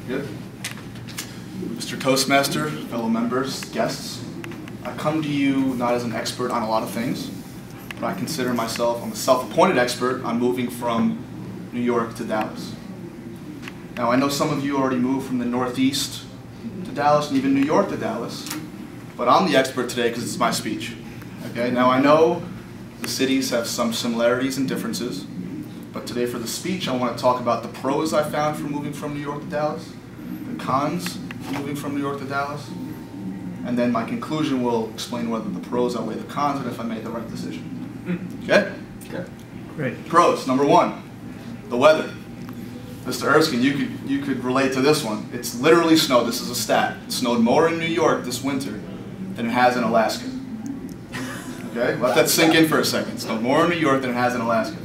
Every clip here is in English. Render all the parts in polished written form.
Good. Mr. Toastmaster, fellow members, guests, I come to you not as an expert on a lot of things, but I consider myself, I'm a self-appointed expert on moving from New York to Dallas. Now I know some of you already moved from the Northeast to Dallas and even New York to Dallas, but I'm the expert today because it's my speech. Okay? Now I know the cities have some similarities and differences, but today for the speech I want to talk about the pros I found for moving from New York to Dallas, the cons of moving from New York to Dallas, and then my conclusion will explain whether the pros outweigh the cons and if I made the right decision. Okay? Okay. Great. Pros, number one, the weather. Mr. Erskine, you could relate to this one. It's literally snowed. This is a stat. It snowed more in New York this winter than it has in Alaska. Okay? Let that sink in for a second. It snowed more in New York than it has in Alaska.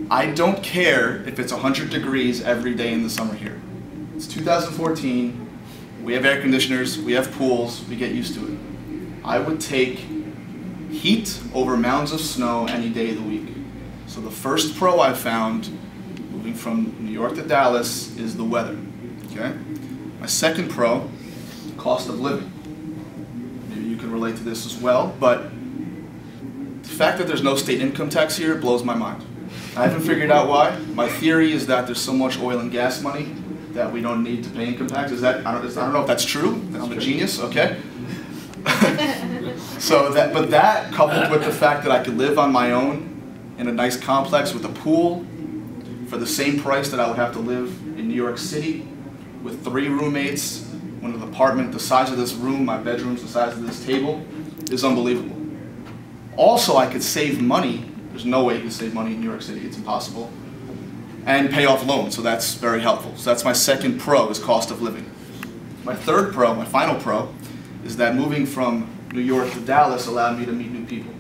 I don't care if it's 100 degrees every day in the summer here. It's 2014. We have air conditioners. We have pools. We get used to it. I would take heat over mounds of snow any day of the week. So the first pro I found moving from New York to Dallas is the weather. Okay? My second pro, cost of living. Maybe you can relate to this as well, but the fact that there's no state income tax here blows my mind. I haven't figured out why. My theory is that there's so much oil and gas money that we don't need to pay income tax. I don't know if that's true. I'm a genius, okay? But that coupled with the fact that I could live on my own in a nice complex with a pool for the same price that I would have to live in New York City with 3 roommates, one an apartment the size of this room, my bedroom's the size of this table, is unbelievable. Also, I could save money. There's no way you can save money in New York City, it's impossible. And pay off loans, so that's very helpful. So that's my second pro, is cost of living. My third pro, my final pro, is that moving from New York to Dallas allowed me to meet new people.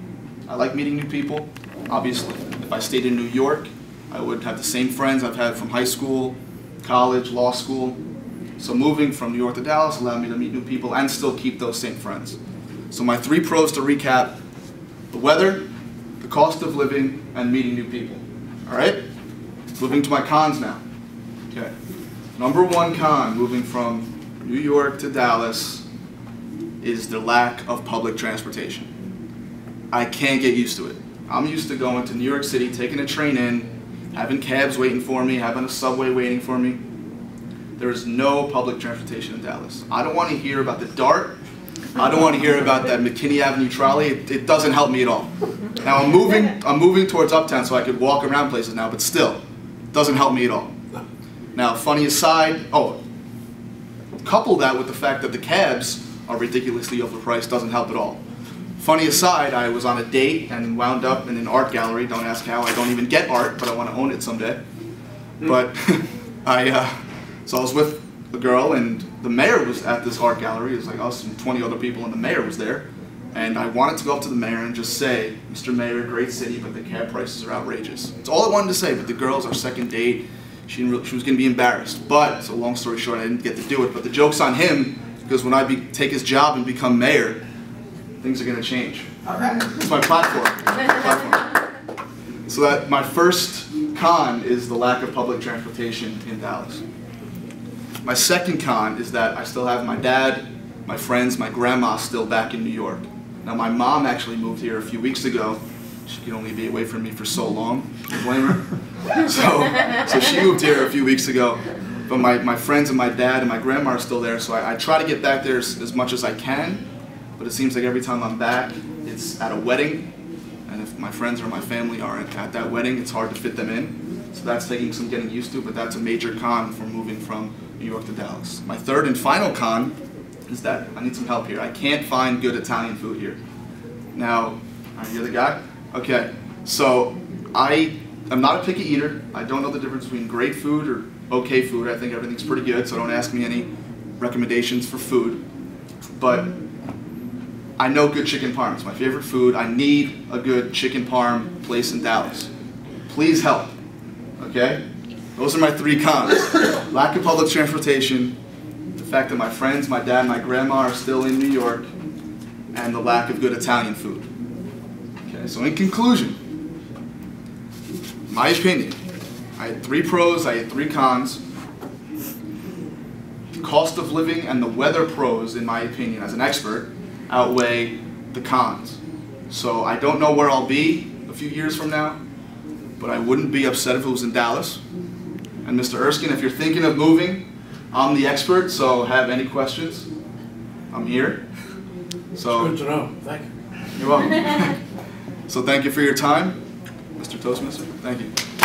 I like meeting new people, obviously. If I stayed in New York, I would have the same friends I've had from high school, college, law school. So moving from New York to Dallas allowed me to meet new people and still keep those same friends. So my 3 pros to recap: the weather, the cost of living, and meeting new people. All right? Moving to my cons now. Okay. Number 1 con moving from New York to Dallas is the lack of public transportation. I can't get used to it. I'm used to going to New York City, taking a train in, having cabs waiting for me, having a subway waiting for me. There is no public transportation in Dallas. I don't want to hear about the DART. I don't want to hear about that McKinney Avenue trolley. It doesn't help me at all. Now I'm moving towards Uptown so I could walk around places now, but still, it doesn't help me at all. Now, funny aside, couple that with the fact that the cabs are ridiculously overpriced, doesn't help at all. Funny aside, I was on a date and wound up in an art gallery. Don't ask how, I don't even get art, but I want to own it someday. But so I was with a girl and the mayor was at this art gallery. It was like us and 20 other people and the mayor was there. And I wanted to go up to the mayor and just say, "Mr. Mayor, great city, but the cab prices are outrageous." That's all I wanted to say, but the girl's our second date. She was going to be embarrassed. But, so long story short, I didn't get to do it. But the joke's on him, because when I take his job and become mayor, things are going to change. All right. It's my platform. So that my first con is the lack of public transportation in Dallas. My second con is that I still have my dad, my friends, my grandma still back in New York. Now my mom actually moved here a few weeks ago. She can only be away from me for so long. I blame her. So she moved here a few weeks ago. But my friends and my dad and my grandma are still there, so I try to get back there as much as I can. But it seems like every time I'm back, it's at a wedding. And if my friends or my family aren't at that wedding, it's hard to fit them in. So that's taking some getting used to, but that's a major con for moving from New York to Dallas. My third and final con is that I need some help here. I can't find good Italian food here. Now, you're the guy? Okay, so I am not a picky eater. I don't know the difference between great food or okay food. I think everything's pretty good, so don't ask me any recommendations for food. But I know good chicken parm. It's my favorite food. I need a good chicken parm place in Dallas. Please help, okay? Those are my 3 cons. Lack of public transportation, the fact that my friends, my dad, my grandma are still in New York, and the lack of good Italian food. Okay, so in conclusion, my opinion, I had 3 pros, I had 3 cons. cost of living and the weather pros, in my opinion, as an expert, outweigh the cons. So I don't know where I'll be a few years from now, but I wouldn't be upset if it was in Dallas. And Mr. Erskine, if you're thinking of moving, I'm the expert, so have any questions, I'm here. So, Good to know. Thank you. You're welcome. So thank you for your time, Mr. Toastmaster. Thank you.